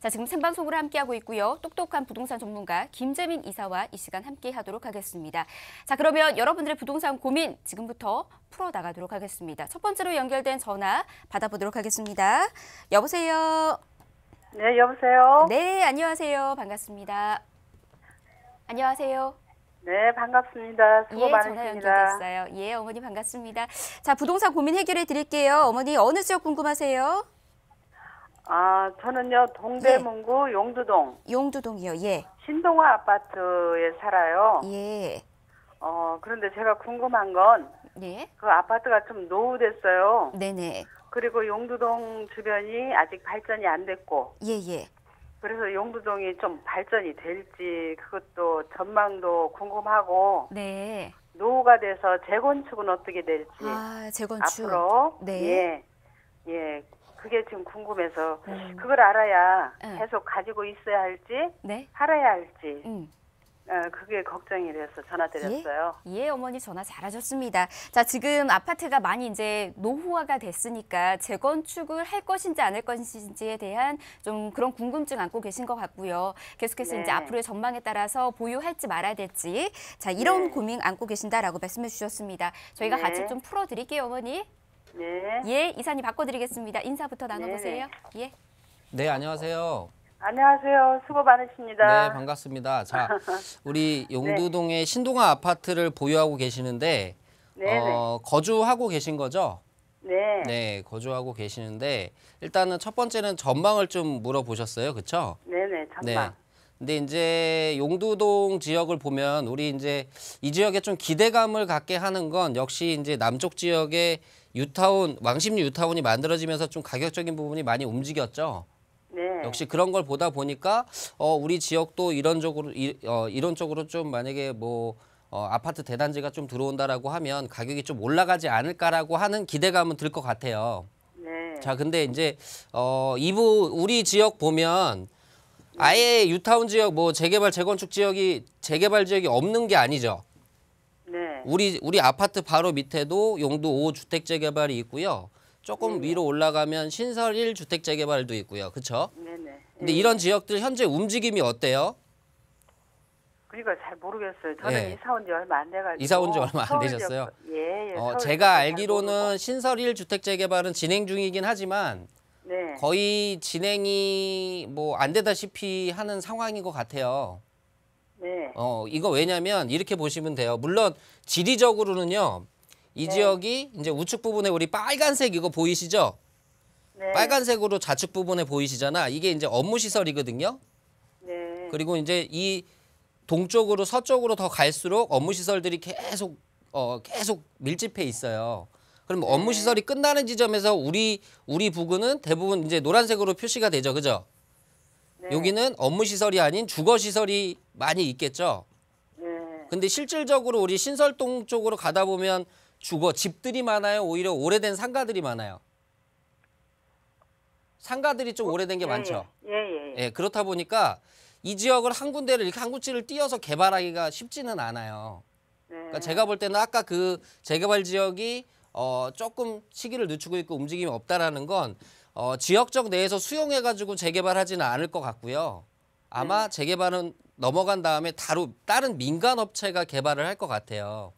자, 지금 생방송으로 함께하고 있고요. 똑똑한 부동산 전문가 김재민 이사와 이 시간 함께하도록 하겠습니다. 자, 그러면 여러분들의 부동산 고민 지금부터 풀어나가도록 하겠습니다. 첫 번째로 연결된 전화 받아보도록 하겠습니다. 여보세요? 네, 여보세요? 네, 안녕하세요. 반갑습니다. 안녕하세요. 네, 반갑습니다. 수고 전화 많으십니다. 연결됐어요. 예, 어머니 반갑습니다. 자, 부동산 고민 해결해 드릴게요. 어머니 어느 지역 궁금하세요? 저는요, 동대문구 용두동 용두동이요. 예. 신동아 아파트에 살아요. 예. 그런데 제가 궁금한 건 예. 그 아파트가 좀 노후됐어요. 네네. 그리고 용두동 주변이 아직 발전이 안 됐고, 예. 그래서 용두동이 좀 발전이 될지 그것도 전망도 궁금하고, 네. 노후가 돼서 재건축은 어떻게 될지 재건축. 앞으로 네. 예, 그게 지금 궁금해서 그걸 알아야 응. 계속 가지고 있어야 할지 네. 팔아야 할지 음. 그게 걱정이 돼서 전화드렸어요. 예, 어머니 전화 잘하셨습니다. 자, 지금 아파트가 많이 이제 노후화가 됐으니까 재건축을 할 것인지 안 할 것인지에 대한 좀 그런 궁금증 안고 계신 것 같고요. 계속해서 네. 이제 앞으로의 전망에 따라서 보유할지 말아야 될지, 자, 이런 네. 고민 안고 계신다라고 말씀해 주셨습니다. 저희가 네. 같이 좀 풀어드릴게요, 어머니. 네. 예, 이사님 바꿔드리겠습니다. 인사부터 나눠보세요. 예. 네, 안녕하세요. 안녕하세요. 수고 많으십니다. 네, 반갑습니다. 자, 우리 용두동의 신동아 아파트를 보유하고 계시는데 네네. 거주하고 계신 거죠? 네. 네, 거주하고 계시는데 일단은 첫 번째는 전망을 좀 물어보셨어요. 그렇죠? 네네. 전망. 근데 이제 용두동 지역을 보면 우리 이제 이 지역에 좀 기대감을 갖게 하는 건 역시 이제 남쪽 지역에 유타운, 왕십리 유타운이 만들어지면서 좀 가격적인 부분이 많이 움직였죠. 네. 역시 그런 걸 보다 보니까 우리 지역도 이론적으로 좀 만약에 뭐 아파트 대단지가 좀 들어온다라고 하면 가격이 좀 올라가지 않을까라고 하는 기대감은 들 것 같아요. 네. 자, 근데 이제 우리 지역 보면 아예 유타운 지역 뭐 재개발 재건축 재개발 지역이 없는 게 아니죠. 네. 우리 아파트 바로 밑에도 용도 5주택 재개발이 있고요. 조금 위로 올라가면 신설 1주택 재개발도 있고요. 그렇죠? 네네. 근데 이런 지역들 현재 움직임이 어때요? 그러니까 잘 모르겠어요. 저는 예. 이사 온 지 얼마 안 돼가지고. 이사 온 지 얼마 안 서울 되셨어요? 예. 서울 제가 잘 알기로는 모르고. 신설 1주택 재개발은 진행 중이긴 하지만 네. 거의 진행이 뭐 안 되다시피 하는 상황인 것 같아요. 네. 이거 왜냐면 이렇게 보시면 돼요. 물론 지리적으로는요. 이 지역이 이제 우측 부분에 우리 빨간색 이거 보이시죠? 네. 빨간색으로 좌측 부분에 보이시잖아. 이게 이제 업무 시설이거든요. 네. 그리고 이제 이 동쪽으로 서쪽으로 더 갈수록 업무 시설들이 계속 밀집해 있어요. 그럼 업무 시설이 끝나는 지점에서 우리 부근은 대부분 이제 노란색으로 표시가 되죠. 그죠? 네. 여기는 업무 시설이 아닌 주거 시설이 많이 있겠죠. 네. 근데 실질적으로 우리 신설동 쪽으로 가다 보면 주거 집들이 많아요. 오히려 오래된 상가들이 많아요. 상가들이 좀 오래된 게 많죠. 예. 예, 그렇다 보니까 이 지역을 한 군데를 이렇게 한 군지를 띄어서 개발하기가 쉽지는 않아요. 네. 그러니까 제가 볼 때는 아까 그 재개발 지역이 조금 시기를 늦추고 있고 움직임이 없다라는 건 지역적 내에서 수용해가지고 재개발하지는 않을 것 같고요. 아마 재개발은 넘어간 다음에 다른 민간 업체가 개발을 할 것 같아요.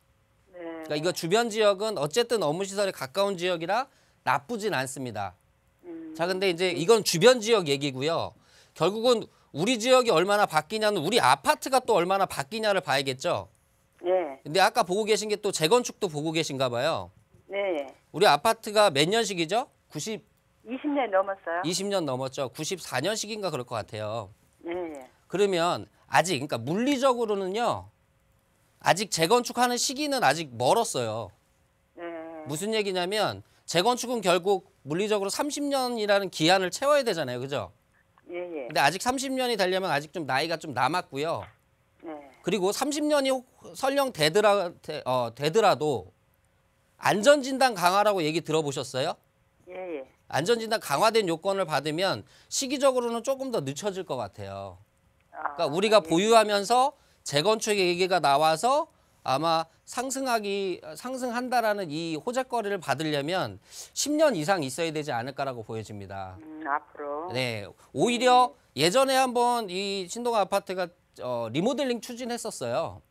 네. 그러니까 이거 주변 지역은 어쨌든 업무시설에 가까운 지역이라 나쁘진 않습니다. 자, 근데 이제 이건 주변 지역 얘기고요. 결국은 우리 지역이 얼마나 바뀌냐는 우리 아파트가 또 얼마나 바뀌냐를 봐야겠죠. 예. 근데 아까 보고 계신 게 또 재건축도 보고 계신가 봐요. 네. 우리 아파트가 몇 년식이죠? 20년 넘었어요. 20년 넘었죠. 94년식인가 그럴 것 같아요. 네. 그러면 아직 그러니까 물리적으로는요. 아직 재건축하는 시기는 아직 멀었어요. 네. 무슨 얘기냐면 재건축은 결국 물리적으로 30년이라는 기한을 채워야 되잖아요. 그죠? 예. 근데 아직 30년이 되려면 아직 좀 나이가 좀 남았고요. 네. 그리고 30년이 설령 되더라도 안전진단 강화라고 얘기 들어보셨어요? 예. 안전진단 강화된 요건을 받으면 시기적으로는 조금 더 늦춰질 것 같아요. 그러니까 우리가 보유하면서 재건축 얘기가 나와서 아마 상승한다라는 이 호재거리를 받으려면 10년 이상 있어야 되지 않을까라고 보여집니다. 앞으로. 네, 오히려 예전에 한번 이 신동아 아파트가 리모델링 추진했었어요.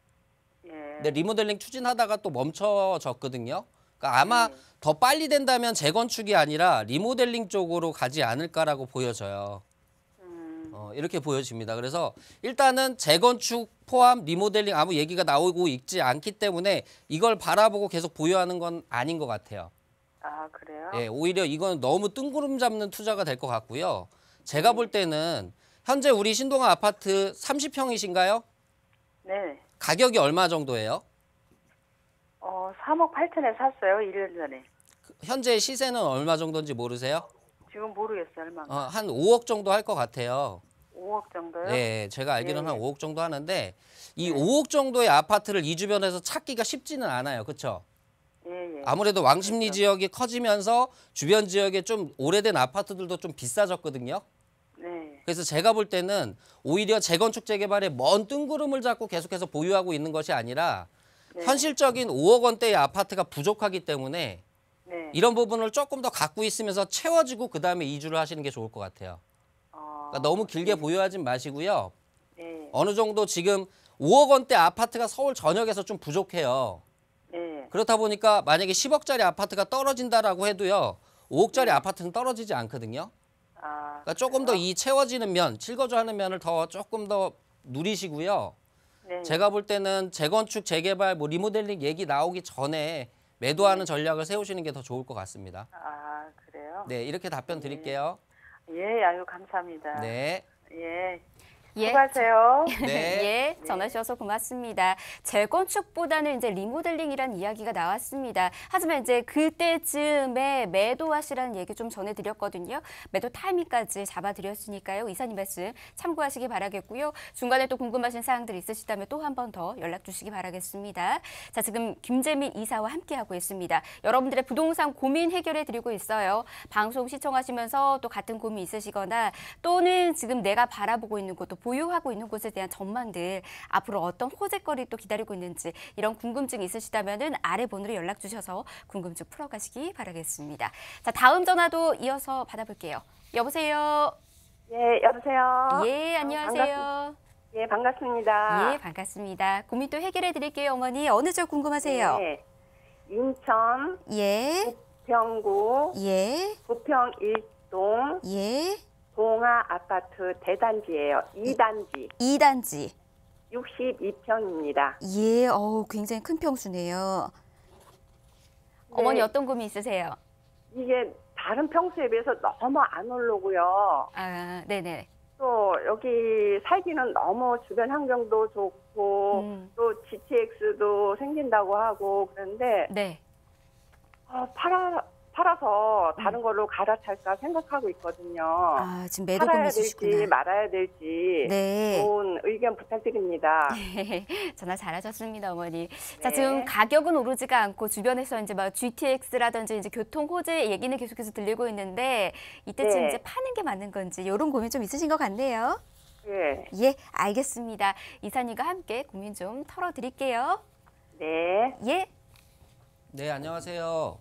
예. 근데 리모델링 추진하다가 또 멈춰졌거든요. 그러니까 아마 더 빨리 된다면 재건축이 아니라 리모델링 쪽으로 가지 않을까라고 보여져요. 이렇게 보여집니다. 그래서 일단은 재건축 포함 리모델링 아무 얘기가 나오고 있지 않기 때문에 이걸 바라보고 계속 보유하는 건 아닌 것 같아요. 아, 그래요? 예, 오히려 이건 너무 뜬구름 잡는 투자가 될 것 같고요. 제가 볼 때는 현재 우리 신동아 아파트 30평이신가요? 네. 가격이 얼마 정도예요? 3억 8천에 샀어요. 1년 전에. 현재 시세는 얼마 정도인지 모르세요? 지금 모르겠어요. 얼마나. 한 5억 정도 할 것 같아요. 5억 정도요? 네, 제가 알기로는 예, 한 5억 정도 하는데 이 5억 정도의 아파트를 이 주변에서 찾기가 쉽지는 않아요. 그렇죠? 예, 예. 아무래도 왕십리 그렇죠. 지역이 커지면서 주변 지역에 좀 오래된 아파트들도 좀 비싸졌거든요. 네. 그래서 제가 볼 때는 오히려 재건축 재개발에 먼 뜬구름을 잡고 계속해서 보유하고 있는 것이 아니라 네. 현실적인 5억 원대의 아파트가 부족하기 때문에 네. 이런 부분을 조금 더 갖고 있으면서 채워지고 그다음에 이주를 하시는 게 좋을 것 같아요. 그러니까 너무 길게 보유하진 마시고요. 네. 어느 정도 지금 5억 원대 아파트가 서울 전역에서 좀 부족해요. 네. 그렇다 보니까 만약에 10억짜리 아파트가 떨어진다라고 해도요. 5억짜리 아파트는 떨어지지 않거든요. 아, 그러니까 조금 더 이 채워지는 면, 실거주하는 면을 더 조금 더 누리시고요. 네. 제가 볼 때는 재건축, 재개발, 뭐 리모델링 얘기 나오기 전에 매도하는 전략을 세우시는 게 더 좋을 것 같습니다. 아, 그래요? 네, 이렇게 답변 드릴게요. 예, 아유, 감사합니다. 네. 예. 예. 수고하세요. 네. 예, 전화 주셔서 고맙습니다. 재건축보다는 이제 리모델링이라는 이야기가 나왔습니다. 하지만 이제 그때쯤에 매도하시라는 얘기 좀 전해드렸거든요. 매도 타이밍까지 잡아드렸으니까요. 이사님 말씀 참고하시기 바라겠고요. 중간에 또 궁금하신 사항들 있으시다면 또 한 번 더 연락 주시기 바라겠습니다. 자, 지금 김재민 이사와 함께하고 있습니다. 여러분들의 부동산 고민 해결해드리고 있어요. 방송 시청하시면서 또 같은 고민 있으시거나 또는 지금 내가 바라보고 있는 곳, 또 보유하고 있는 곳에 대한 전망들, 앞으로 어떤 호재거리 또 기다리고 있는지 이런 궁금증 있으시다면은 아래 번호로 연락 주셔서 궁금증 풀어가시기 바라겠습니다. 자, 다음 전화도 이어서 받아볼게요. 여보세요. 예, 여보세요. 예, 안녕하세요. 예, 반갑습니다. 예, 반갑습니다. 고민 또 해결해 드릴게요, 어머니. 어느 쪽 궁금하세요? 예. 인천 예, 부평구 예, 부평 1동 예. 동아 아파트 대단지예요. 2단지 2단지. 62평입니다. 예, 굉장히 큰 평수네요. 어머니 어떤 고민 있으세요? 이게 다른 평수에 비해서 너무 안 오르고요. 아, 네네. 또 여기 살기는 너무 주변 환경도 좋고 또 GTX도 생긴다고 하고 그런데 네. 팔아서 다른 걸로 갈아탈까 생각하고 있거든요. 아, 지금 매도 팔아야 고민이시구나. 될지 말아야 될지 네. 좋은 의견 부탁드립니다. 전화 잘하셨습니다, 어머니. 자, 네. 지금 가격은 오르지가 않고 주변에서 이제 막 GTX라든지 이제 교통 호재 얘기는 계속해서 들리고 있는데 이때쯤 네. 이제 파는 게 맞는 건지 이런 고민 좀 있으신 것 같네요. 예. 예, 알겠습니다. 이사님과 함께 고민 좀 털어드릴게요. 네. 예. 네, 안녕하세요.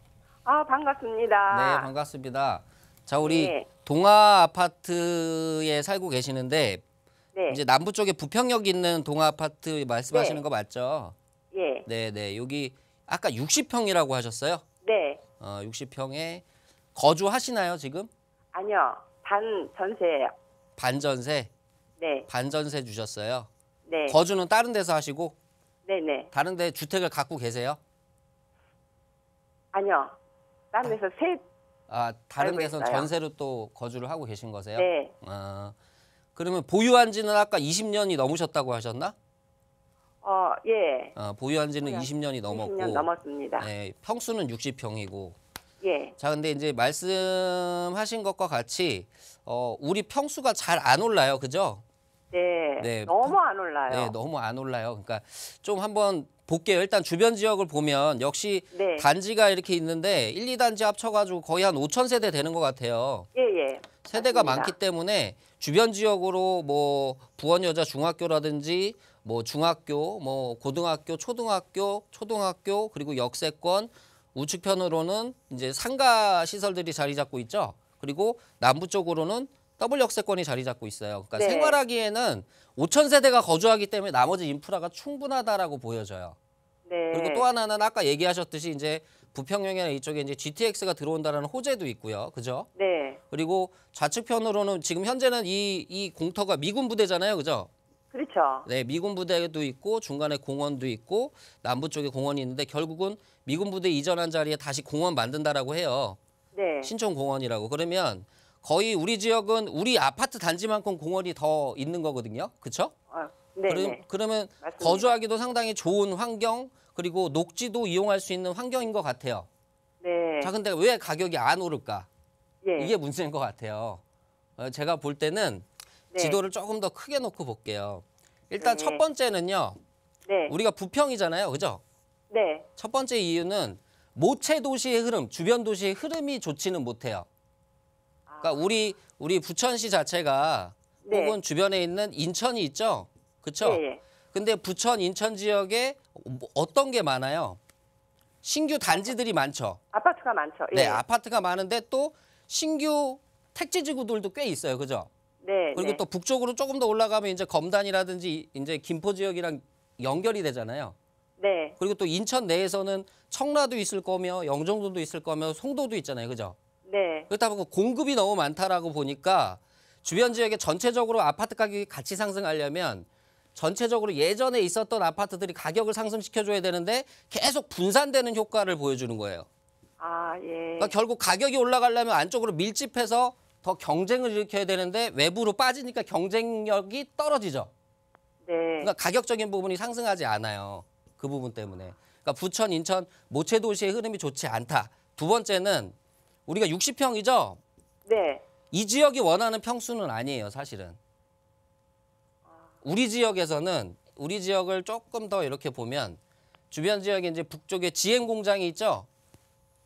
반갑습니다. 네, 반갑습니다. 자, 우리 네. 동아 아파트에 살고 계시는데 네. 이제 남부 쪽에 부평역 있는 동아 아파트 말씀하시는 네. 거 맞죠? 예. 네, 네. 여기 아까 60평이라고 하셨어요? 네. 60평에 거주하시나요, 지금? 아니요. 단 전세예요. 반전세? 네. 반전세 주셨어요. 네. 거주는 다른 데서 하시고 네네. 다른 데 주택을 갖고 계세요? 아니요. 딴 데서 다른 알고 데서 있어요. 전세로 또 거주를 하고 계신 거세요? 네. 그러면 보유한 지는 아까 20년이 넘으셨다고 하셨나? 예. 보유한 지는 보유한 20년이 넘었고 20년 넘었습니다. 네, 평수는 60평이고 예. 자, 근데 이제 말씀하신 것과 같이 우리 평수가 잘 안 올라요. 그죠? 네. 네. 너무 안 올라요. 네, 너무 안 올라요. 그러니까 좀 한번 볼게요. 일단 주변 지역을 보면 역시 네. 단지가 이렇게 있는데 1, 2단지 합쳐가지고 거의 한 5천 세대 되는 것 같아요. 예, 예. 세대가 맞습니다. 많기 때문에 주변 지역으로 뭐 부원여자 중학교라든지 뭐 중학교, 뭐 고등학교, 초등학교 그리고 역세권 우측편으로는 이제 상가 시설들이 자리 잡고 있죠. 그리고 남부 쪽으로는 더블 역세권이 자리 잡고 있어요. 그러니까 네. 생활하기에는 5천 세대가 거주하기 때문에 나머지 인프라가 충분하다라고 보여져요. 네. 그리고 또 하나는 아까 얘기하셨듯이 이제 부평역이나 이쪽에 이제 GTX가 들어온다라는 호재도 있고요. 그죠? 네. 그리고 좌측편으로는 지금 현재는 이 공터가 미군 부대잖아요. 그죠? 그렇죠. 네, 미군 부대도 있고 중간에 공원도 있고 남부 쪽에 공원이 있는데 결국은 미군 부대 이전한 자리에 다시 공원 만든다라고 해요. 네. 신촌공원이라고. 그러면 거의 우리 지역은 우리 아파트 단지만큼 공원이 더 있는 거거든요. 그렇죠? 네. 네. 그러면 맞습니다. 거주하기도 상당히 좋은 환경 그리고 녹지도 이용할 수 있는 환경인 것 같아요. 네. 자, 근데 왜 가격이 안 오를까? 예. 이게 문제인 것 같아요. 제가 볼 때는 네. 지도를 조금 더 크게 놓고 볼게요. 일단 네. 첫 번째는요. 네. 우리가 부평이잖아요. 그죠? 네. 첫 번째 이유는 모체 도시의 흐름, 주변 도시의 흐름이 좋지는 못해요. 그러니까 우리 부천시 자체가 네. 혹은 주변에 있는 인천이 있죠. 그렇죠? 예, 예. 근데 부천, 인천 지역에 어떤 게 많아요? 신규 단지들이 많죠. 아파트가 많죠. 예. 네, 아파트가 많은데 또 신규 택지 지구들도 꽤 있어요. 그죠? 네. 그리고 네. 또 북쪽으로 조금 더 올라가면 이제 검단이라든지 이제 김포 지역이랑 연결이 되잖아요. 네. 그리고 또 인천 내에서는 청라도 있을 거며 영종도도 있을 거며 송도도 있잖아요. 그죠? 네. 그렇다 보고 공급이 너무 많다라고 보니까 주변 지역에 전체적으로 아파트 가격이 같이 상승하려면 전체적으로 예전에 있었던 아파트들이 가격을 상승시켜줘야 되는데 계속 분산되는 효과를 보여주는 거예요. 아, 예. 그러니까 결국 가격이 올라가려면 안쪽으로 밀집해서 더 경쟁을 일으켜야 되는데 외부로 빠지니까 경쟁력이 떨어지죠. 네. 그러니까 가격적인 부분이 상승하지 않아요. 그 부분 때문에. 그러니까 부천, 인천 모체 도시의 흐름이 좋지 않다. 두 번째는 우리가 60평이죠. 네. 이 지역이 원하는 평수는 아니에요, 사실은. 우리 지역에서는 우리 지역을 조금 더 이렇게 보면 주변 지역에 이제 북쪽에 지행 공장이 있죠.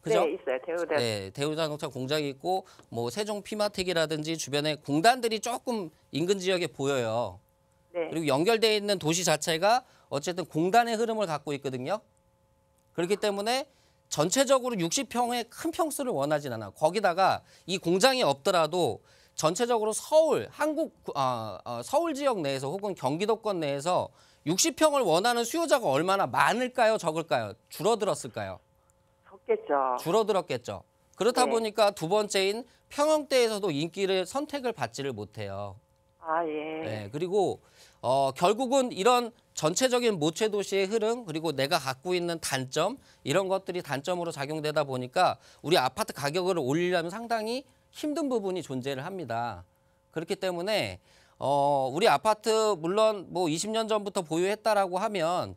그죠? 네, 있어요. 대우대. 네, 대우자동차 공장이 있고 뭐 세종 피마텍이라든지 주변에 공단들이 조금 인근 지역에 보여요. 네. 그리고 연결되어 있는 도시 자체가 어쨌든 공단의 흐름을 갖고 있거든요. 그렇기 때문에 전체적으로 60평의 큰 평수를 원하진 않아. 거기다가 이 공장이 없더라도 전체적으로 서울, 서울 지역 내에서 혹은 경기도권 내에서 60평을 원하는 수요자가 얼마나 많을까요? 적을까요? 줄어들었을까요? 적겠죠. 줄어들었겠죠. 그렇다 네. 보니까 두 번째인 평형대에서도 인기를 선택을 받지를 못해요. 아, 예. 네, 그리고 결국은 이런 전체적인 모체 도시의 흐름 그리고 내가 갖고 있는 단점 이런 것들이 단점으로 작용되다 보니까 우리 아파트 가격을 올리려면 상당히 힘든 부분이 존재를 합니다. 그렇기 때문에 우리 아파트 물론 뭐 20년 전부터 보유했다라고 하면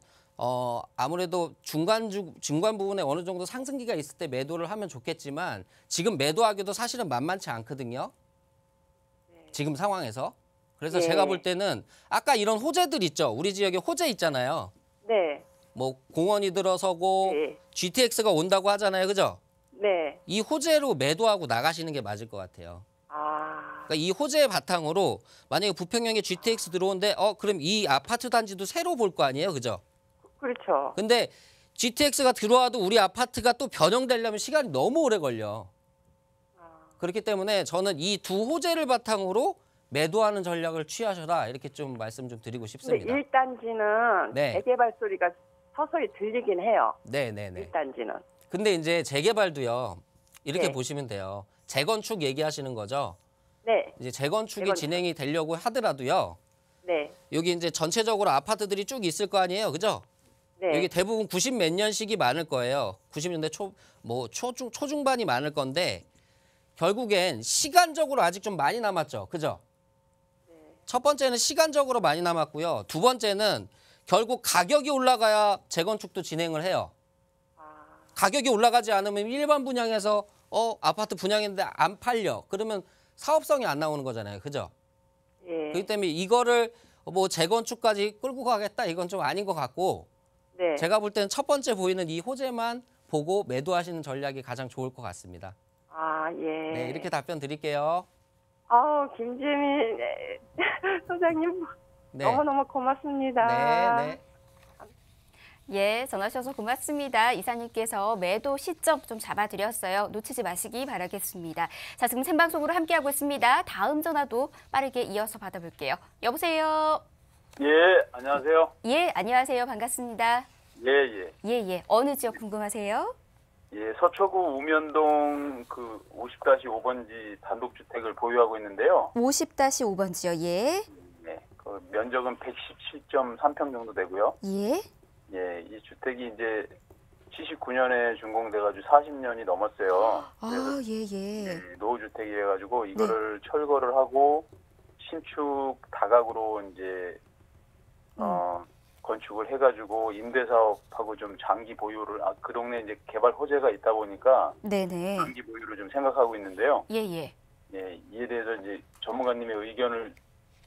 아무래도 중간 부분에 어느 정도 상승기가 있을 때 매도를 하면 좋겠지만 지금 매도하기도 사실은 만만치 않거든요. 지금 상황에서. 그래서 예. 제가 볼 때는 아까 이런 호재들 있죠. 우리 지역에 호재 있잖아요. 네. 뭐 공원이 들어서고 네. GTX가 온다고 하잖아요. 그죠? 네. 이 호재로 매도하고 나가시는 게 맞을 것 같아요. 아. 그러니까 이 호재의 바탕으로 만약에 부평역에 GTX 들어오는데 그럼 이 아파트 단지도 새로 볼 거 아니에요. 그죠? 그렇죠. 근데 GTX가 들어와도 우리 아파트가 또 변형되려면 시간이 너무 오래 걸려. 그렇기 때문에 저는 이 두 호재를 바탕으로 매도하는 전략을 취하셔라 이렇게 좀 말씀 좀 드리고 근데 싶습니다. 1단지는 네. 재개발 소리가 서서히 들리긴 해요. 네네네. 1단지는. 근데 이제 재개발도요. 이렇게 네. 보시면 돼요. 재건축 얘기하시는 거죠. 네. 이제 재건축이 재건축. 진행이 되려고 하더라도요. 네. 여기 이제 전체적으로 아파트들이 쭉 있을 거 아니에요. 그죠? 네. 여기 대부분 90 몇 년씩이 많을 거예요. 90년대 초중반이 많을 건데 결국엔 시간적으로 아직 좀 많이 남았죠. 그죠? 첫 번째는 시간적으로 많이 남았고요. 두 번째는 결국 가격이 올라가야 재건축도 진행을 해요. 가격이 올라가지 않으면 일반 분양에서 아파트 분양했는데 안 팔려. 그러면 사업성이 안 나오는 거잖아요. 그죠? 예. 그렇기 때문에 이거를 뭐 재건축까지 끌고 가겠다 이건 좀 아닌 것 같고 네. 제가 볼 때는 첫 번째 보이는 이 호재만 보고 매도하시는 전략이 가장 좋을 것 같습니다. 아, 예. 네, 이렇게 답변 드릴게요. 김재민 소장님 네. 너무너무 고맙습니다. 네, 네. 예, 전화 주셔서 고맙습니다. 이사님께서 매도 시점 좀 잡아드렸어요. 놓치지 마시기 바라겠습니다. 자, 지금 생방송으로 함께하고 있습니다. 다음 전화도 빠르게 이어서 받아볼게요. 여보세요. 예, 안녕하세요. 예, 안녕하세요. 반갑습니다. 예, 예. 예. 어느 지역 궁금하세요? 예, 서초구 우면동 그 50-5번지 단독주택을 보유하고 있는데요. 50-5번지요. 예. 네, 그 면적은 117.3평 정도 되고요. 예. 예, 이 주택이 이제 79년에 준공돼가지고 40년이 넘었어요. 아, 예. 예, 노후주택이래가지고 이거를 철거를 하고 신축 다각으로 이제 건축을 해가지고 임대사업하고 좀 장기 보유를 그 동네 이제 개발 호재가 있다 보니까 네네. 장기 보유를 좀 생각하고 있는데요. 예. 예, 이에 대해서 이제 전문가님의 의견을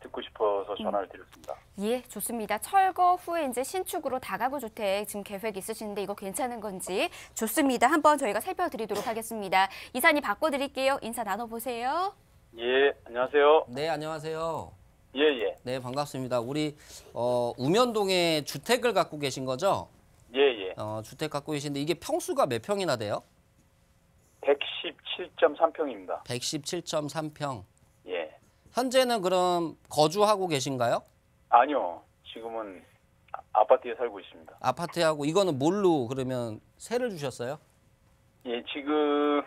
듣고 싶어서 전화를 드렸습니다. 예, 좋습니다. 철거 후에 이제 신축으로 다가구 주택 지금 계획 있으신데 이거 괜찮은 건지 좋습니다. 한번 저희가 살펴드리도록 하겠습니다. 이사님 바꿔드릴게요. 인사 나눠보세요. 예, 안녕하세요. 네, 안녕하세요. 예, 예. 네, 반갑습니다. 우리 우면동에 주택을 갖고 계신 거죠? 예, 예. 주택 갖고 계신데 이게 평수가 몇 평이나 돼요? 117.3평입니다. 117.3평. 예. 현재는 그럼 거주하고 계신가요? 아니요. 지금은 아파트에 살고 있습니다. 아파트하고 이거는 뭘로 그러면 세를 주셨어요? 예, 지금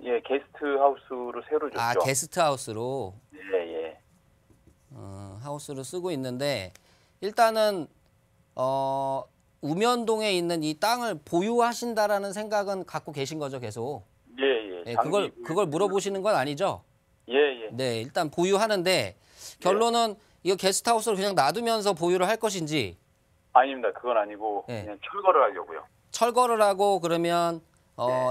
예, 게스트하우스로 새로 줬죠. 아, 게스트하우스로 예, 예. 하우스를 쓰고 있는데 일단은 우면동에 있는 이 땅을 보유하신다라는 생각은 갖고 계신 거죠, 계속. 예, 예. 네, 그걸 물어보시는 건 아니죠? 예, 예. 네, 일단 보유하는데 결론은 이거 게스트하우스를 그냥 놔두면서 보유를 할 것인지 아닙니다. 그건 아니고 예. 그냥 철거를 하려고요. 철거를 하고 그러면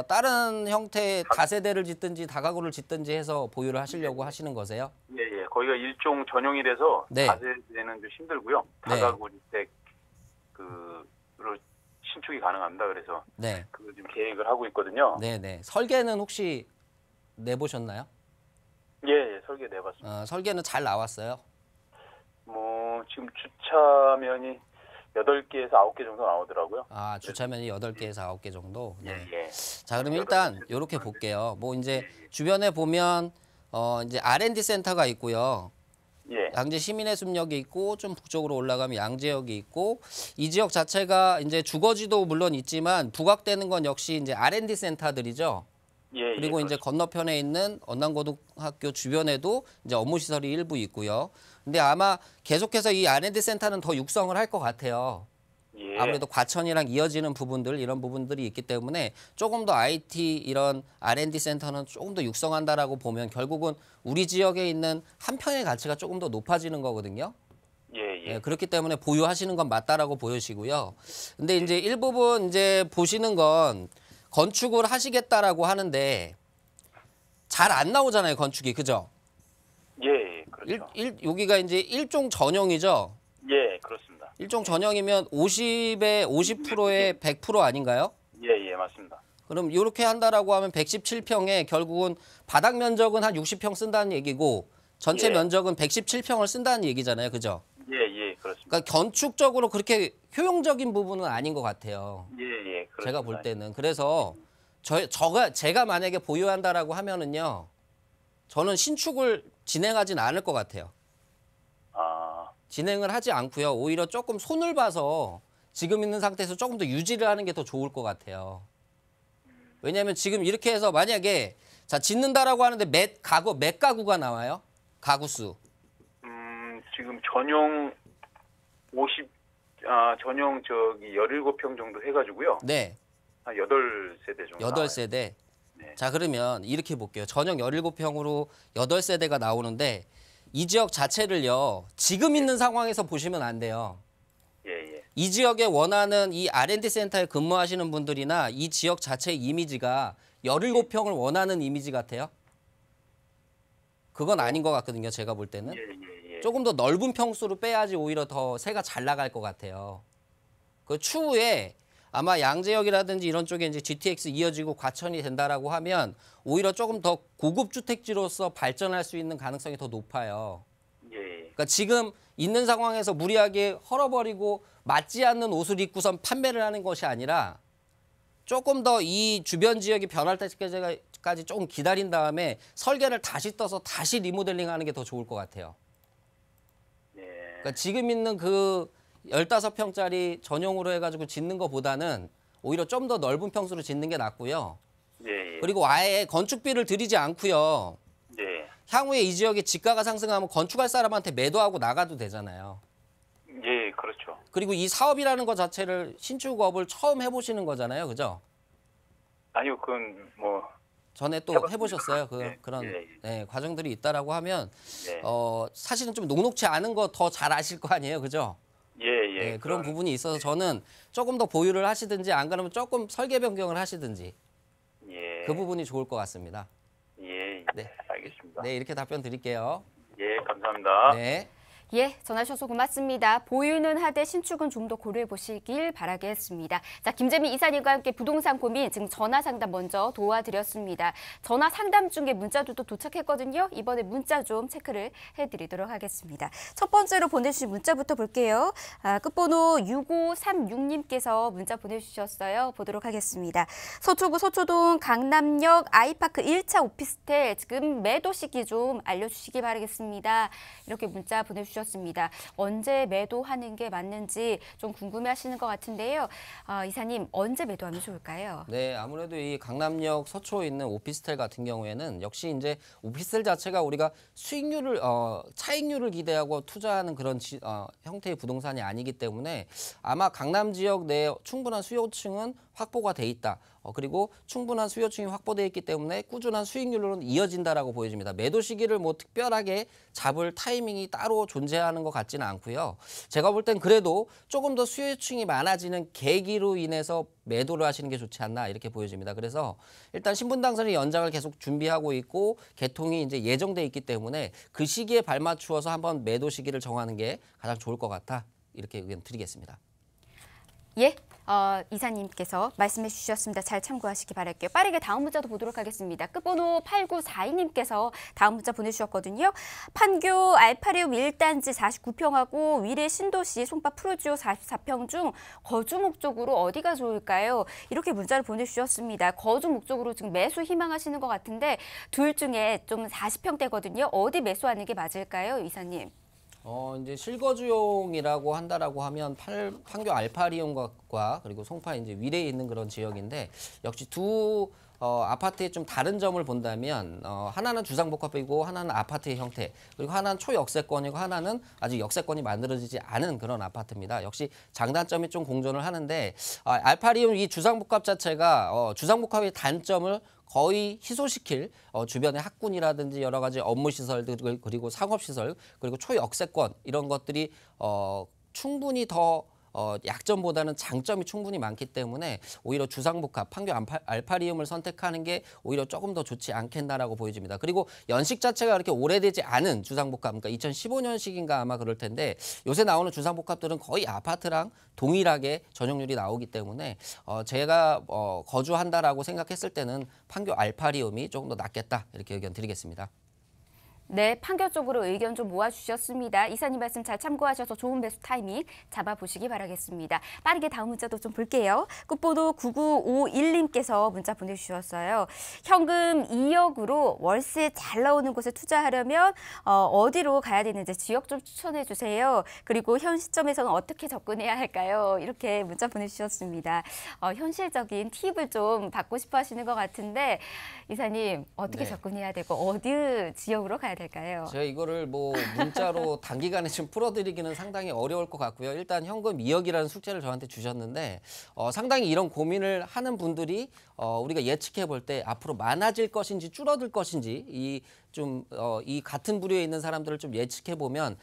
다른 형태의 다세대를 짓든지 다가구를 짓든지 해서 보유를 하시려고 하시는 거세요? 예, 예. 거기가 일종 전용이 돼서 네. 다세대는 좀 힘들고요. 네. 다가구 주택 그로 신축이 가능합니다. 그래서 네. 그걸 지금 계획을 하고 있거든요. 네. 설계는 혹시 내보셨나요? 예, 예. 설계 내봤습니다. 설계는 잘 나왔어요. 뭐 지금 주차면이 8개에서 9개 정도 나오더라고요. 아, 주차면이 8개에서 9개 정도. 네. 예, 예. 자, 그러면 일단 이렇게 볼게요. 뭐 이제 주변에 보면 이제 R&D 센터가 있고요. 예. 양재 시민의 숲역이 있고 좀 북쪽으로 올라가면 양재역이 있고 이 지역 자체가 이제 주거지도 물론 있지만 부각되는 건 역시 이제 R&D 센터들이죠. 예, 그리고 예, 이제 건너편에 있는 언남고등학교 주변에도 이제 업무 시설이 일부 있고요. 근데 아마 계속해서 이 R&D 센터는 더 육성을 할 것 같아요. 예. 아무래도 과천이랑 이어지는 부분들 이런 부분들이 있기 때문에 조금 더 IT 이런 R&D 센터는 조금 더 육성한다라고 보면 결국은 우리 지역에 있는 한 평의 가치가 조금 더 높아지는 거거든요. 예, 예. 그렇기 때문에 보유하시는 건 맞다라고 보여지고요. 근데 이제 일부분 이제 보시는 건 건축을 하시겠다라고 하는데 잘 안 나오잖아요, 건축이. 그죠? 예, 그렇죠. 여기가 이제 일종 전용이죠. 예, 그렇습니다. 일종 전형이면 50에 50%에 100% 아닌가요? 예, 예, 맞습니다. 그럼 이렇게 한다라고 하면 117평에 결국은 바닥 면적은 한 60평 쓴다는 얘기고 전체 예. 면적은 117평을 쓴다는 얘기잖아요. 그죠? 예, 예, 그렇습니다. 그러니까 건축적으로 그렇게 효용적인 부분은 아닌 것 같아요. 예, 예, 그렇습니다. 제가 볼 때는. 그래서 제가 만약에 보유한다라고 하면은요. 저는 신축을 진행하진 않을 것 같아요. 아, 진행을 하지 않고요. 오히려 조금 손을 봐서 지금 있는 상태에서 조금 더 유지를 하는 게 더 좋을 것 같아요. 왜냐하면 지금 이렇게 해서 만약에 자 짓는다라고 하는데 몇 가구가 나와요? 가구 수. 지금 전용 17평 정도 해가지고요. 네. 한 8세대 정도. 8세대. 네. 자 그러면 이렇게 볼게요. 전용 17평으로 8세대가 나오는데 이 지역 자체를요. 지금 있는 상황에서 보시면 안 돼요. 예, 예. 이 지역에 원하는 이 R&D 센터에 근무하시는 분들이나 이 지역 자체의 이미지가 17평을 원하는 이미지 같아요? 그건 아닌 것 같거든요. 제가 볼 때는. 예, 예, 예. 조금 더 넓은 평수로 빼야지 오히려 더 새가 잘 나갈 것 같아요. 그 추후에 아마 양재역이라든지 이런 쪽에 이제 GTX 이어지고 과천이 된다라고 하면 오히려 조금 더 고급 주택지로서 발전할 수 있는 가능성이 더 높아요. 예, 예. 그러니까 지금 있는 상황에서 무리하게 헐어버리고 맞지 않는 옷을 입고선 판매를 하는 것이 아니라 조금 더 이 주변 지역이 변할 때까지 조금 기다린 다음에 설계를 다시 떠서 다시 리모델링하는 게 더 좋을 것 같아요. 예. 그러니까 지금 있는 그 15평짜리 전용으로 해가지고 짓는 것보다는 오히려 좀 더 넓은 평수로 짓는 게 낫고요. 예. 그리고 아예 건축비를 들이지 않고요. 예. 향후에 이 지역에 지가가 상승하면 건축할 사람한테 매도하고 나가도 되잖아요. 예, 그렇죠. 그리고 이 사업이라는 것 자체를 신축업을 처음 해보시는 거잖아요, 그죠? 아니요, 그건 뭐 전에 또 해봤습니다. 해보셨어요. 예, 그런 예. 네, 과정들이 있다라고 하면 예. 사실은 좀 녹록치 않은 거 더 잘 아실 거 아니에요, 그죠? 예, 예. 네, 그런 부분이 있어서 저는 조금 더 보유를 하시든지 안 그러면 조금 설계 변경을 하시든지 예. 그 부분이 좋을 것 같습니다. 예, 네. 알겠습니다. 네, 이렇게 답변 드릴게요. 예, 감사합니다. 네. 예, 전화 주셔서 고맙습니다. 보유는 하되 신축은 좀 더 고려해 보시길 바라겠습니다. 자, 김재민 이사님과 함께 부동산 고민 지금 전화 상담 먼저 도와드렸습니다. 전화 상담 중에 문자도 또 도착했거든요. 이번에 문자 좀 체크를 해드리도록 하겠습니다. 첫 번째로 보내주신 문자부터 볼게요. 끝번호 6536님께서 문자 보내주셨어요. 보도록 하겠습니다. 서초구 서초동 강남역 아이파크 1차 오피스텔 지금 매도 시기 좀 알려주시기 바라겠습니다. 이렇게 문자 보내주셨습니다. 언제 매도하는 게 맞는지 좀 궁금해하시는 것 같은데요. 이사님 언제 매도하면 좋을까요? 네, 아무래도 이 강남역 서초에 있는 오피스텔 같은 경우에는 역시 이제 오피스텔 자체가 우리가 수익률을 차익률을 기대하고 투자하는 그런 형태의 부동산이 아니기 때문에 아마 강남 지역 내에 충분한 수요층은 확보가 돼 있다. 그리고 충분한 수요층이 확보되어 있기 때문에 꾸준한 수익률로는 이어진다라고 보여집니다. 매도 시기를 뭐 특별하게 잡을 타이밍이 따로 존재하는 것 같지는 않고요. 제가 볼 땐 그래도 조금 더 수요층이 많아지는 계기로 인해서 매도를 하시는 게 좋지 않나 이렇게 보여집니다. 그래서 일단 신분당선의 연장을 계속 준비하고 있고 개통이 이제 예정돼 있기 때문에 그 시기에 발맞추어서 한번 매도 시기를 정하는 게 가장 좋을 것 같아 이렇게 의견 드리겠습니다. 예, 이사님께서 말씀해 주셨습니다. 잘 참고하시기 바랄게요. 빠르게 다음 문자도 보도록 하겠습니다. 끝번호 8942님께서 다음 문자 보내주셨거든요. 판교 알파리움 1단지 49평하고 위례 신도시 송파 프로지오 44평 중 거주 목적으로 어디가 좋을까요? 이렇게 문자를 보내주셨습니다. 거주 목적으로 지금 매수 희망하시는 것 같은데 둘 중에 좀 40평대거든요. 어디 매수하는 게 맞을까요, 이사님? 이제 실거주용이라고 한다라고 하면 판교 알파리움과 그리고 송파 이제 위례에 있는 그런 지역인데 역시 두 아파트의 좀 다른 점을 본다면 하나는 주상복합이고 하나는 아파트의 형태 그리고 하나는 초역세권이고 하나는 아직 역세권이 만들어지지 않은 그런 아파트입니다. 역시 장단점이 좀 공존을 하는데 알파리움 이 주상복합 자체가 주상복합의 단점을 거의 희소시킬 주변의 학군이라든지 여러 가지 업무 시설들 그리고 상업 시설 그리고 초역세권 이런 것들이 충분히 더 약점보다는 장점이 충분히 많기 때문에 오히려 주상복합, 판교 알파리움을 선택하는 게 오히려 조금 더 좋지 않겠나라고 보여집니다. 그리고 연식 자체가 그렇게 오래되지 않은 주상복합, 그러니까 2015년식인가 아마 그럴 텐데 요새 나오는 주상복합들은 거의 아파트랑 동일하게 전용률이 나오기 때문에 제가 거주한다라고 생각했을 때는 판교 알파리움이 조금 더 낫겠다 이렇게 의견 드리겠습니다. 네, 판교 쪽으로 의견 좀 모아주셨습니다. 이사님 말씀 잘 참고하셔서 좋은 매수 타이밍 잡아보시기 바라겠습니다. 빠르게 다음 문자도 좀 볼게요. 끝번호 9951님께서 문자 보내주셨어요. 현금 2억으로 월세 잘 나오는 곳에 투자하려면 어디로 가야 되는지 지역 좀 추천해 주세요. 그리고 현 시점에서는 어떻게 접근해야 할까요? 이렇게 문자 보내주셨습니다. 현실적인 팁을 좀 받고 싶어 하시는 것 같은데 이사님 어떻게 네. 접근해야 되고 어디 지역으로 가야 될까요? 제가 이거를 뭐 문자로 단기간에 좀 풀어드리기는 상당히 어려울 것 같고요. 일단 현금 2억이라는 숙제를 저한테 주셨는데 상당히 이런 고민을 하는 분들이 우리가 예측해 볼 때 앞으로 많아질 것인지 줄어들 것인지 이 같은 부류에 있는 사람들을 좀 예측해 보면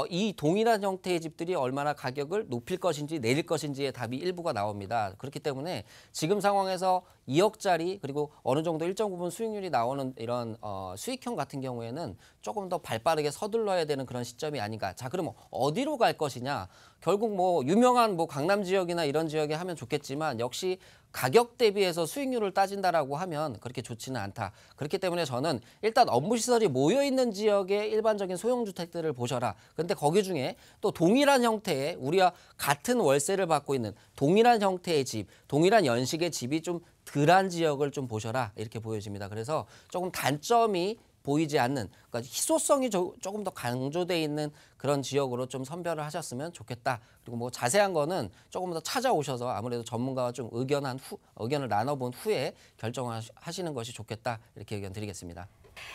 이 동일한 형태의 집들이 얼마나 가격을 높일 것인지 내릴 것인지의 답이 일부가 나옵니다. 그렇기 때문에 지금 상황에서 2억짜리 그리고 어느 정도 일정 부분 수익률이 나오는 이런 수익형 같은 경우에는 조금 더 발빠르게 서둘러야 되는 그런 시점이 아닌가. 자, 그러면 어디로 갈 것이냐? 결국 뭐 유명한 뭐 강남 지역이나 이런 지역에 하면 좋겠지만 역시 가격 대비해서 수익률을 따진다라고 하면 그렇게 좋지는 않다. 그렇기 때문에 저는 일단 업무시설이 모여있는 지역의 일반적인 소형주택들을 보셔라. 근데 거기 중에 또 동일한 형태의 우리와 같은 월세를 받고 있는 동일한 형태의 집, 동일한 연식의 집이 좀 덜한 지역을 좀 보셔라. 이렇게 보여집니다. 그래서 조금 단점이 보이지 않는, 그러니까 희소성이 조금 더 강조돼 있는 그런 지역으로 좀 선별을 하셨으면 좋겠다. 그리고 뭐 자세한 거는 조금 더 찾아오셔서 아무래도 전문가와 좀 의견을 나눠본 후에 결정하시는 것이 좋겠다. 이렇게 의견 드리겠습니다.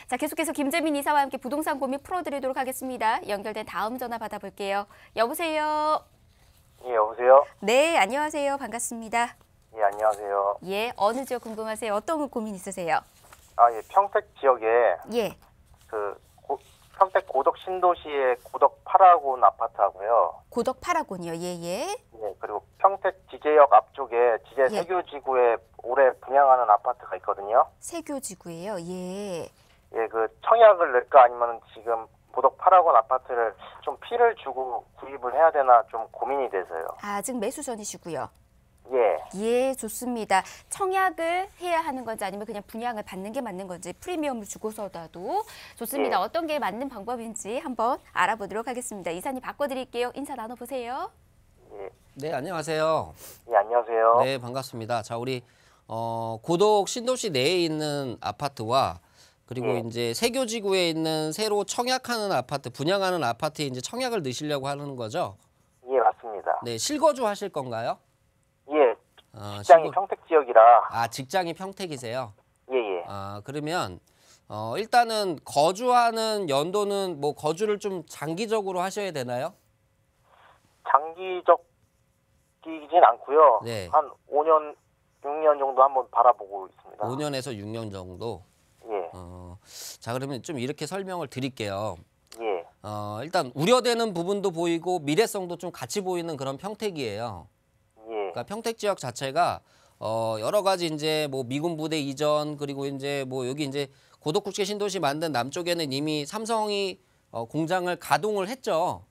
자, 계속해서 김재민 이사와 함께 부동산 고민 풀어드리도록 하겠습니다. 연결된 다음 전화 받아볼게요. 여보세요. 예, 여보세요? 네, 안녕하세요. 반갑습니다. 예, 안녕하세요. 예, 어느 지역 궁금하세요? 어떤 고민 있으세요? 예, 평택 지역에 예, 평택 고덕 신도시의 고덕 8학원 아파트하고요. 고덕 8학원이요. 예, 예. 예, 그리고 평택 지제역 앞쪽에 지제 예. 세교지구에 올해 분양하는 아파트가 있거든요. 세교지구예요. 예. 예, 그 청약을 낼까 아니면 지금 고덕 8학원 아파트를 좀 피를 주고 구입을 해야 되나 좀 고민이 돼서요. 아직 매수 전이시고요. 예, 예, 좋습니다. 청약을 해야 하는 건지 아니면 그냥 분양을 받는 게 맞는 건지 프리미엄을 주고서라도 좋습니다. 예. 어떤 게 맞는 방법인지 한번 알아보도록 하겠습니다. 이사님 바꿔드릴게요. 인사 나눠보세요. 예, 네, 안녕하세요. 예, 안녕하세요. 네, 반갑습니다. 자, 우리 고덕 신도시 내에 있는 아파트와 그리고 예. 이제 세교지구에 있는 새로 청약하는 아파트, 분양하는 아파트에 이제 청약을 넣으시려고 하는 거죠? 예, 맞습니다. 네, 실거주 하실 건가요? 예, 직장이 실거- 평택 지역이라. 아, 직장이 평택이세요? 예, 예. 아, 그러면 일단은 거주하는 연도는 뭐 거주를 좀 장기적으로 하셔야 되나요? 장기적이진 않고요. 네. 한 5년, 6년 정도 한번 바라보고 있습니다. 5년에서 6년 정도. 예, 자, 그러면 좀 이렇게 설명을 드릴게요. 예, 일단 우려되는 부분도 보이고 미래성도 좀 같이 보이는 그런 평택이에요. 예, 그러니까 평택 지역 자체가 여러 가지 이제 뭐 미군 부대 이전 그리고 이제 뭐 여기 이제 고덕국제 신도시 만든 남쪽에는 이미 삼성이 공장을 가동을 했죠.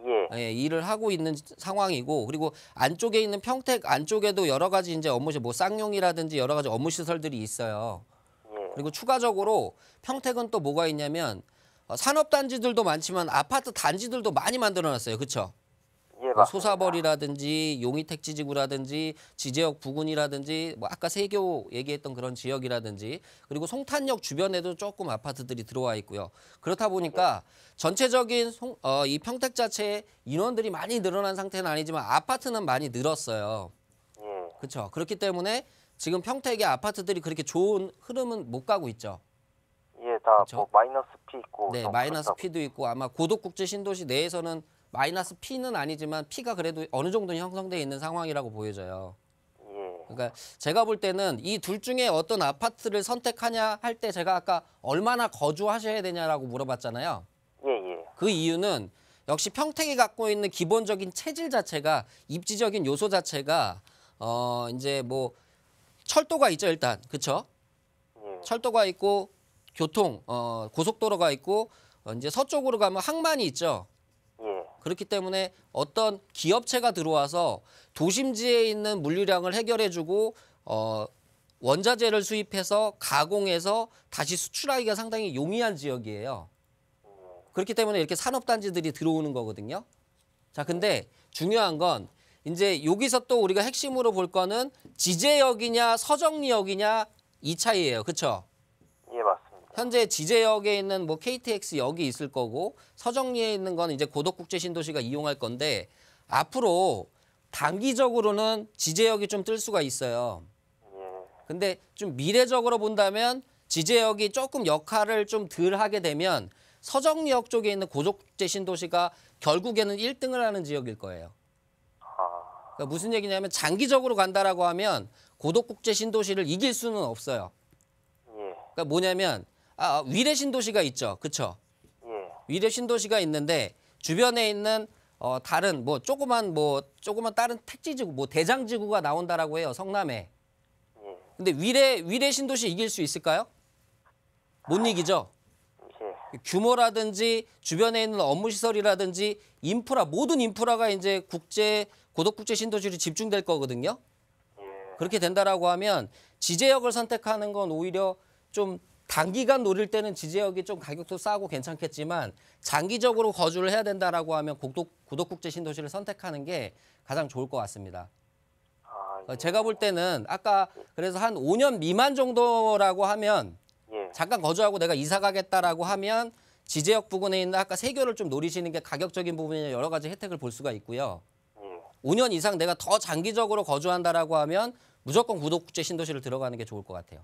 예, 예, 일을 하고 있는 상황이고 그리고 안쪽에 있는 평택 안쪽에도 여러 가지 이제 업무실 뭐 쌍용이라든지 여러 가지 업무 시설들이 있어요. 예, 그리고 추가적으로 평택은 또 뭐가 있냐면 산업 단지들도 많지만 아파트 단지들도 많이 만들어 놨어요. 그렇죠? 예, 맞습니다. 소사벌이라든지 용의택지지구라든지 지제역 부근이라든지 뭐 아까 세교 얘기했던 그런 지역이라든지 그리고 송탄역 주변에도 조금 아파트들이 들어와 있고요. 그렇다 보니까 전체적인 이 평택 자체에 인원들이 많이 늘어난 상태는 아니지만 아파트는 많이 늘었어요. 예, 그렇죠. 그렇기 때문에 지금 평택의 아파트들이 그렇게 좋은 흐름은 못 가고 있죠. 예, 다 그쵸? 뭐 마이너스 P 있고. 네, 좀 마이너스 그렇다고. P도 있고 아마 고덕국제 신도시 내에서는 마이너스 P는 아니지만 P가 그래도 어느 정도는 형성돼 있는 상황이라고 보여져요. 예, 그러니까 제가 볼 때는 이 둘 중에 어떤 아파트를 선택하냐 할 때 제가 아까 얼마나 거주하셔야 되냐라고 물어봤잖아요. 예, 예, 그 이유는 역시 평택이 갖고 있는 기본적인 체질 자체가 입지적인 요소 자체가 이제 뭐 철도가 있죠 일단 그렇죠? 예, 철도가 있고 교통 고속도로가 있고 이제 서쪽으로 가면 항만이 있죠. 예, 그렇기 때문에 어떤 기업체가 들어와서 도심지에 있는 물류량을 해결해주고 원자재를 수입해서 가공해서 다시 수출하기가 상당히 용이한 지역이에요. 그렇기 때문에 이렇게 산업단지들이 들어오는 거거든요. 자, 근데 중요한 건 이제 여기서 또 우리가 핵심으로 볼 거는 지제역이냐 서정리역이냐 이 차이예요. 그렇죠? 예, 맞습니다. 현재 지제역에 있는 뭐 KTX 역이 있을 거고 서정리에 있는 건 이제 고덕국제 신도시가 이용할 건데 앞으로 단기적으로는 지제역이 좀 뜰 수가 있어요. 예, 근데 좀 미래적으로 본다면 지제역이 조금 역할을 좀 덜 하게 되면 서정리역 쪽에 있는 고덕국제 신도시가 결국에는 1등을 하는 지역일 거예요. 그러니까 무슨 얘기냐면 장기적으로 간다라고 하면 고덕국제 신도시를 이길 수는 없어요. 예, 그러니까 뭐냐면 위례 신도시가 있죠. 그렇죠? 예, 위례 신도시가 있는데 주변에 있는 다른 조그만 다른 택지지구 뭐 대장지구가 나온다라고 해요. 성남에. 예, 근데 위례 신도시 이길 수 있을까요? 못 이기죠. 예, 규모라든지 주변에 있는 업무 시설이라든지 인프라 모든 인프라가 이제 고덕국제 신도시로 집중될 거거든요. 그렇게 된다라고 하면 지제역을 선택하는 건 오히려 좀 단기간 노릴 때는 지제역이 좀 가격도 싸고 괜찮겠지만 장기적으로 거주를 해야 된다라고 하면 고덕국제 신도시를 선택하는 게 가장 좋을 것 같습니다. 제가 볼 때는 아까 그래서 한 5년 미만 정도라고 하면 잠깐 거주하고 내가 이사 가겠다라고 하면 지제역 부근에 있는 아까 세교를 좀 노리시는 게 가격적인 부분이나 여러 가지 혜택을 볼 수가 있고요. 5년 이상 내가 더 장기적으로 거주한다라고 하면 무조건 고덕국제 신도시를 들어가는 게 좋을 것 같아요.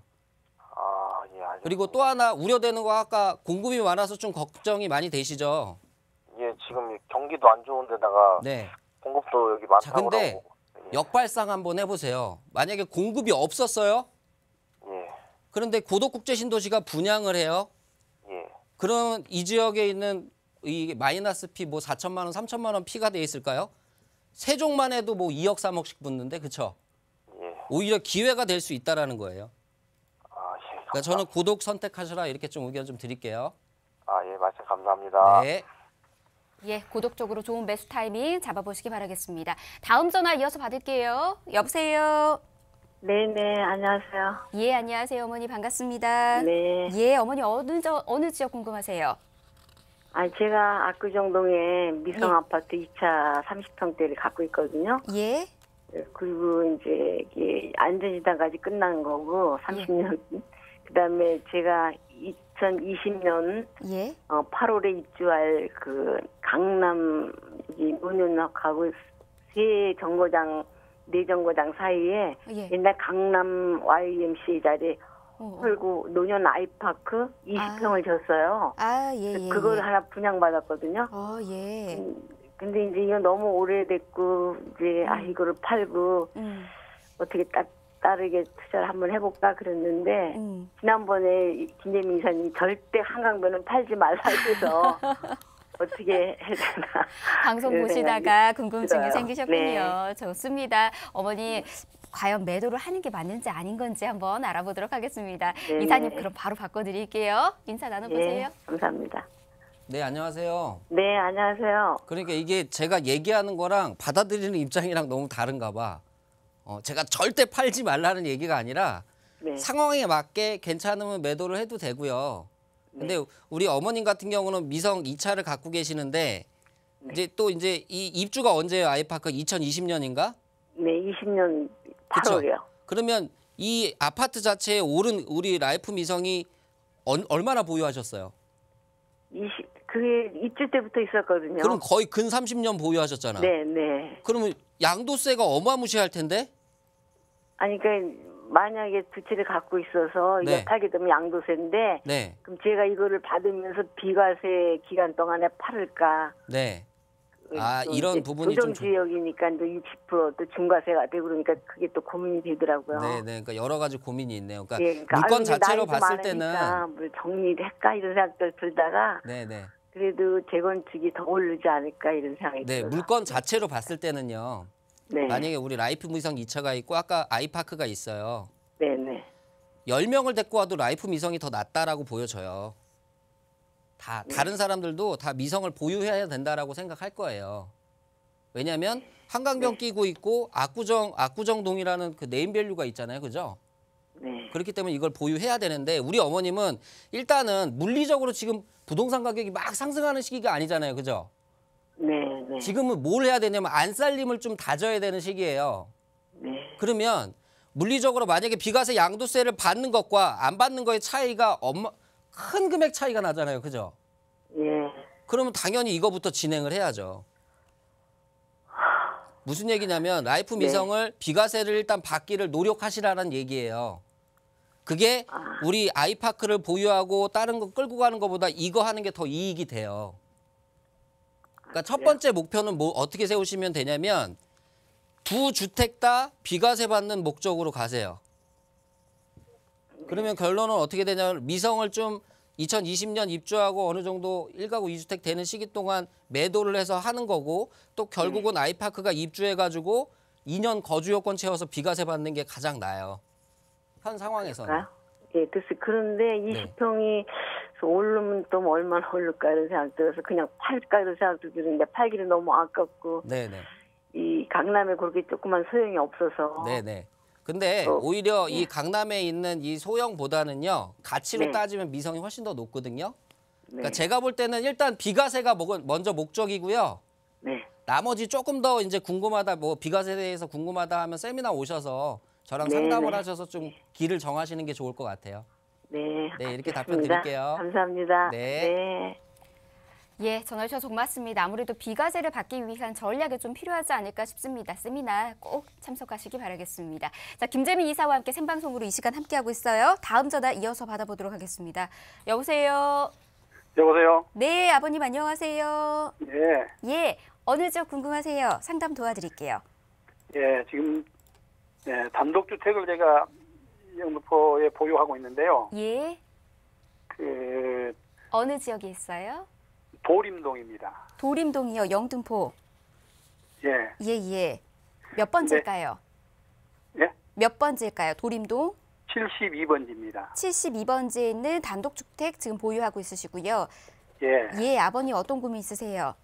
그리고 또 하나 우려되는 거 아까 공급이 많아서 좀 걱정이 많이 되시죠? 예, 지금 경기도 안 좋은 데다가 네. 공급도 여기 많다고 자, 근데 그러고. 역발상 한번 해보세요. 만약에 공급이 없었어요? 예. 그런데 고덕국제 신도시가 분양을 해요. 예. 그럼 이 지역에 있는 이 마이너스 피 뭐 4천만 원, 3천만 원 피가 돼 있을까요? 세종만 해도 뭐 2억, 3억씩 붙는데 그렇죠? 예. 오히려 기회가 될 수 있다라는 거예요. 예. 그러니까 저는 고덕 선택하시라 이렇게 좀 의견 좀 드릴게요. 예, 말씀 감사합니다. 네. 예, 고덕 쪽으로 좋은 매수 타이밍 잡아보시기 바라겠습니다. 다음 전화 이어서 받을게요. 여보세요. 네네, 안녕하세요. 예, 안녕하세요, 어머니 반갑습니다. 네. 예, 어머니 어느 지역 궁금하세요? 제가 압구정동에 미성 예. 아파트 2차 30평대를 갖고 있거든요. 예, 그리고 이제 이게 안전지단까지 끝난 거고, 30년. 그다음에 제가 2020년 예, 8월에 입주할 그 강남 노년역하고 새 정거장, 네 정거장 사이에 예. 옛날 강남 YMCA 자리에 어. 헐고 노년 아이파크 20평을 줬어요. 예. 그걸 예. 하나 분양받았거든요. 예. 근데 이제 이거 너무 오래됐고 이제 이거를 팔고 어떻게 따르게 투자를 한번 해볼까 그랬는데 지난번에 김재민 이사님이 절대 한강변은 팔지 말라 해서 어떻게 해야 되나. 방송 그런 보시다가 생각이 궁금증이 들어요. 생기셨군요. 네. 좋습니다. 어머니 과연 매도를 하는 게 맞는지 아닌 건지 한번 알아보도록 하겠습니다. 네. 이사님 그럼 바로 바꿔드릴게요. 인사 나눠보세요. 네, 감사합니다. 네, 안녕하세요. 네, 안녕하세요. 그러니까 이게 제가 얘기하는 거랑 받아들이는 입장이랑 너무 다른가 봐. 제가 절대 팔지 말라는 얘기가 아니라 네. 상황에 맞게 괜찮으면 매도를 해도 되고요. 근데 우리 어머님 같은 경우는 미성 2차를 갖고 계시는데 이제 이 입주가 언제예요? 아이파크 2020년인가? 네, 20년 그쵸? 8월이요. 그러면 이 아파트 자체에 오른 우리 라이프 미성이 얼마나 보유하셨어요? 그게 입주 때부터 있었거든요. 그럼 거의 근 30년 보유하셨잖아. 네, 네. 그러면 양도세가 어마무시할 텐데? 아니, 그러니까 만약에 두 채를 갖고 있어서 이거 네. 팔게 되면 양도세인데 네. 그럼 제가 이거를 받으면서 비과세 기간 동안에 팔을까? 네. 또 이런 이제 부분이 조정 좀 지역이니까 이제 60%또 중과세가 되고 그러니까 그게 또 고민이 되더라고요. 네, 그러니까 여러 가지 고민이 있네요. 그러니까 예, 그러니까 물건 아유, 자체로 나이도 봤을 때는 많으니까 뭘 정리를 할까 이런 생각들 들다가 네. 그래도 재건축이 더 오르지 않을까 이런 생각이 네, 들어요. 물건 자체로 봤을 때는요. 네. 만약에 우리 라이프 미성 2차가 있고 아까 아이파크가 있어요. 네네. 10명을 데리고 와도 라이프 미성이 더 낫다라고 보여져요. 다른 사람들도 다 미성을 보유해야 된다라고 생각할 거예요. 왜냐하면 한강변 끼고 있고 압구정동이라는 그 네임밸류가 있잖아요. 그죠? 네. 그렇기 때문에 이걸 보유해야 되는데 우리 어머님은 일단은 물리적으로 지금 부동산 가격이 막 상승하는 시기가 아니잖아요. 그죠? 네. 지금은 뭘 해야 되냐면 안살림을 좀 다져야 되는 시기예요. 네. 그러면 물리적으로 만약에 비과세 양도세를 받는 것과 안 받는 거의 차이가 큰 금액 차이가 나잖아요. 그죠? 예. 그러면 당연히 이거부터 진행을 해야죠. 무슨 얘기냐면 라이프 미성을 비과세를 일단 받기를 노력하시라는 얘기예요. 그게 우리 아이파크를 보유하고 다른 거 끌고 가는 것보다 이거 하는 게 더 이익이 돼요. 그러니까 첫 번째 목표는 어떻게 세우시면 되냐면 두 주택 다 비과세 받는 목적으로 가세요. 그러면 결론은 어떻게 되냐면 미성을 좀 2020년 입주하고 어느 정도 1가구 2주택 되는 시기 동안 매도를 해서 하는 거고 또 결국은 아이파크가 입주해가지고 2년 거주 요건 채워서 비과세 받는 게 가장 나아요. 현 상황에서는. 예, 그런데 20평이 그래서 오르면 또 뭐 얼마나 오를까 이런 생각 들어서 그냥 팔까 이런 생각도 드는데 팔기는 너무 아깝고 네네. 이 강남에 그렇게 조그만 소형이 없어서 네네. 근데 오히려 이 강남에 있는 이 소형보다는요, 가치로 네. 따지면 미성이 훨씬 더 높거든요. 그러니까 네. 제가 볼 때는 일단 비과세가 먼저 목적이고요. 네. 나머지 조금 더 이제 궁금하다, 뭐 비과세에 대해서 궁금하다 하면 세미나 오셔서 저랑 네, 상담을 네. 하셔서 좀 길을 정하시는 게 좋을 것 같아요. 네. 네, 이렇게 알겠습니다. 답변 드릴게요. 감사합니다. 네. 네. 예, 전화 주셔서 고맙습니다. 아무래도 비과세를 받기 위한 전략이 좀 필요하지 않을까 싶습니다. 세미나 꼭 참석하시기 바라겠습니다. 자, 김재민 이사와 함께 생방송으로 이 시간 함께하고 있어요. 다음 전화 이어서 받아보도록 하겠습니다. 여보세요? 여보세요? 네, 아버님 안녕하세요. 예, 예, 어느 지역 궁금하세요? 상담 도와드릴게요. 예, 지금, 예, 단독주택을 제가 영등포에 보유하고 있는데요. 예, 그, 어느 지역에 있어요? 도림동입니다. 도림동이요, 영등포. 예, 예. 몇 번째일까요? 예, 몇 번째일까요? 도림동 72번지입니다. 72번지에 있는 단독주택 지금 보유하고 있으시고요. 예, 예, 아버님 어떤 고민 있으세요?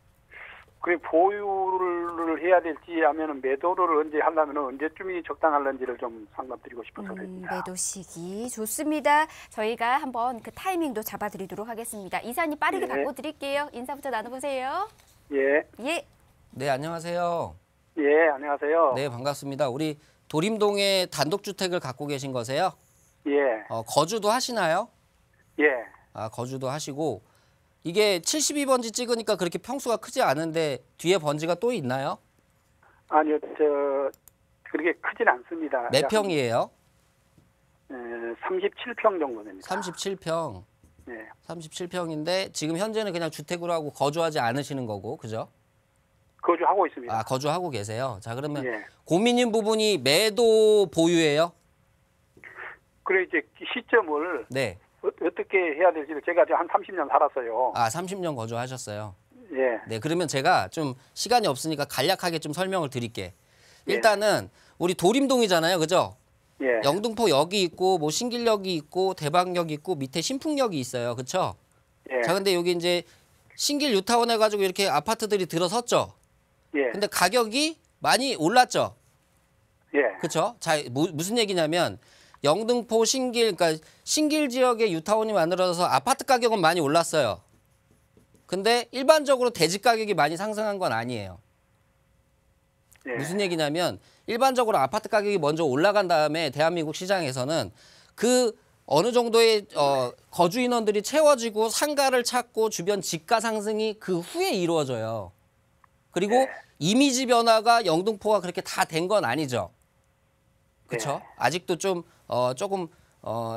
그 보유를 해야 될지 아니면 매도를 언제 하려면 언제쯤이 적당할런지를 좀 상담드리고 싶어서 그럽니다. 매도 시기 좋습니다. 저희가 한번 그 타이밍도 잡아드리도록 하겠습니다. 이사님 빠르게 네. 바꿔드릴게요. 인사부터 나눠보세요. 예, 예, 네, 안녕하세요. 예, 안녕하세요. 네, 반갑습니다. 우리 도림동에 단독주택을 갖고 계신 거세요? 예, 거주도 하시나요? 예, 아, 거주도 하시고. 이게 72번지 찍으니까 그렇게 평수가 크지 않은데 뒤에 번지가 또 있나요? 아니요, 그렇게 크진 않습니다. 몇 평이에요? 37평 정도 됩니다. 37평. 예, 37평인데 지금 현재는 그냥 주택으로 하고 거주하지 않으시는 거고, 그죠? 거주하고 있습니다. 아, 거주하고 계세요. 자, 그러면 예. 고민인 부분이 매도 보유예요? 그래 이제 시점을 네. 어떻게 해야 될지를 제가 한 30년 살았어요. 아, 30년 거주하셨어요. 예, 네, 그러면 제가 좀 시간이 없으니까 간략하게 좀 설명을 드릴게. 일단은 우리 도림동이잖아요, 그죠? 예, 영등포역이 있고 뭐 신길역이 있고 대방역이 있고 밑에 신풍역이 있어요, 그렇죠? 예, 자, 근데 여기 이제 신길 뉴타운 해가지고 이렇게 아파트들이 들어섰죠. 예, 근데 가격이 많이 올랐죠. 예, 그렇죠? 자, 무슨 얘기냐면 영등포 신길, 그러니까 신길 지역의 뉴타운이 만들어져서 아파트 가격은 많이 올랐어요. 근데 일반적으로 대지 가격이 많이 상승한 건 아니에요. 예, 무슨 얘기냐면 일반적으로 아파트 가격이 먼저 올라간 다음에 대한민국 시장에서는 그 어느 정도의 거주 인원들이 채워지고 상가를 찾고 주변 지가 상승이 그 후에 이루어져요. 그리고 이미지 변화가 영등포가 그렇게 다 된 건 아니죠. 그렇죠? 아직도 좀 조금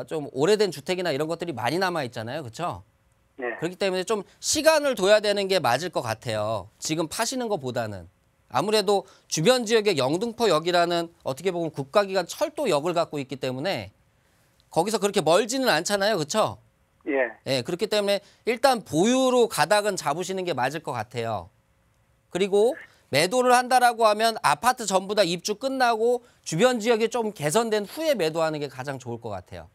좀 오래된 주택이나 이런 것들이 많이 남아 있잖아요. 그렇죠? 예, 그렇기 때문에 좀 시간을 둬야 되는 게 맞을 것 같아요. 지금 파시는 것보다는. 아무래도 주변 지역의 영등포역이라는 어떻게 보면 국가기관 철도역을 갖고 있기 때문에 거기서 그렇게 멀지는 않잖아요. 그렇죠? 예, 예, 그렇기 때문에 일단 보유로 가닥은 잡으시는 게 맞을 것 같아요. 그리고 매도를 한다라고 하면 아파트 전부 다 입주 끝나고 주변 지역이 좀 개선된 후에 매도하는 게 가장 좋을 것 같아요.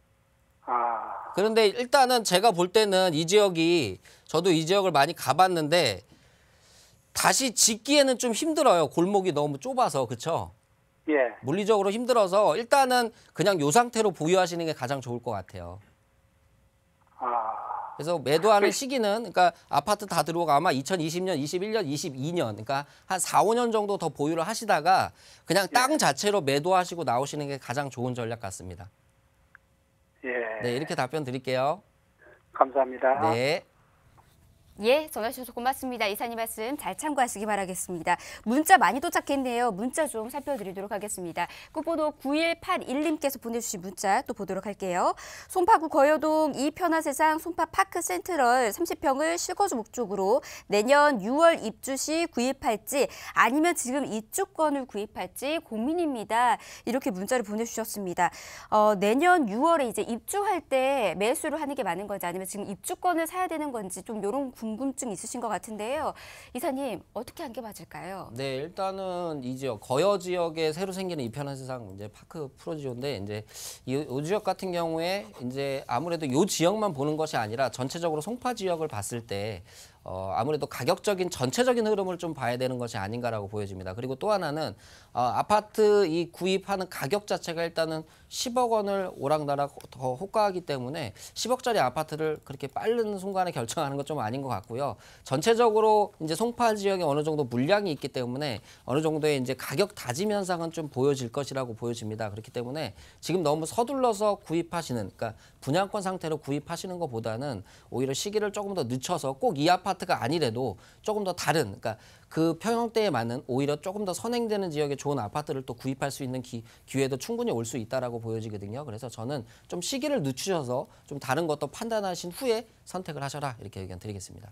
아, 그런데 일단은 제가 볼 때는 이 지역이 저도 이 지역을 많이 가봤는데 다시 짓기에는 좀 힘들어요. 골목이 너무 좁아서. 그렇죠? 예, 물리적으로 힘들어서 일단은 그냥 이 상태로 보유하시는 게 가장 좋을 것 같아요. 아, 그래서 매도하는 시기는 그러니까 아파트 다 들어오고 아마 2020년, 21년, 22년 그러니까 한 4, 5년 정도 더 보유를 하시다가 그냥 땅 자체로 매도하시고 나오시는 게 가장 좋은 전략 같습니다. 예, 네, 이렇게 답변 드릴게요. 감사합니다. 네. 예, 전화 주셔서 고맙습니다. 이사님 말씀 잘 참고하시기 바라겠습니다. 문자 많이 도착했네요. 문자 좀 살펴드리도록 하겠습니다. 끝번호 9181님께서 보내주신 문자 또 보도록 할게요. 송파구 거여동 이편화세상 송파파크 센트럴 30평을 실거주 목적으로 내년 6월 입주 시 구입할지 아니면 지금 입주권을 구입할지 고민입니다. 이렇게 문자를 보내주셨습니다. 내년 6월에 이제 입주할 때 매수를 하는 게 맞는 건지 아니면 지금 입주권을 사야 되는 건지 좀 이런 궁금증 있으신 것 같은데요. 이사님, 어떻게 한 게 맞을까요? 네, 일단은 이 지역 거여 지역에 새로 생기는 이편한 세상 이제 파크 프로지오인데 이제 이 지역 같은 경우에 이제 아무래도 이 지역만 보는 것이 아니라 전체적으로 송파 지역을 봤을 때 아무래도 가격적인 전체적인 흐름을 좀 봐야 되는 것이 아닌가라고 보여집니다. 그리고 또 하나는 아파트 이 구입하는 가격 자체가 일단은 10억 원을 오락나락 더 호가하기 때문에 10억짜리 아파트를 그렇게 빠른 순간에 결정하는 건 좀 아닌 것 같고요. 전체적으로 이제 송파 지역에 어느 정도 물량이 있기 때문에 어느 정도의 이제 가격 다짐 현상은 좀 보여질 것이라고 보여집니다. 그렇기 때문에 지금 너무 서둘러서 구입하시는, 그러니까 분양권 상태로 구입하시는 것보다는 오히려 시기를 조금 더 늦춰서 꼭 이 아파트가 아니래도 조금 더 다른, 그러니까 그 평형대에 맞는 오히려 조금 더 선행되는 지역에 좋은 아파트를 또 구입할 수 있는 기회도 충분히 올 수 있다라고 보여지거든요. 그래서 저는 좀 시기를 늦추셔서 좀 다른 것도 판단하신 후에 선택을 하셔라, 이렇게 의견 드리겠습니다.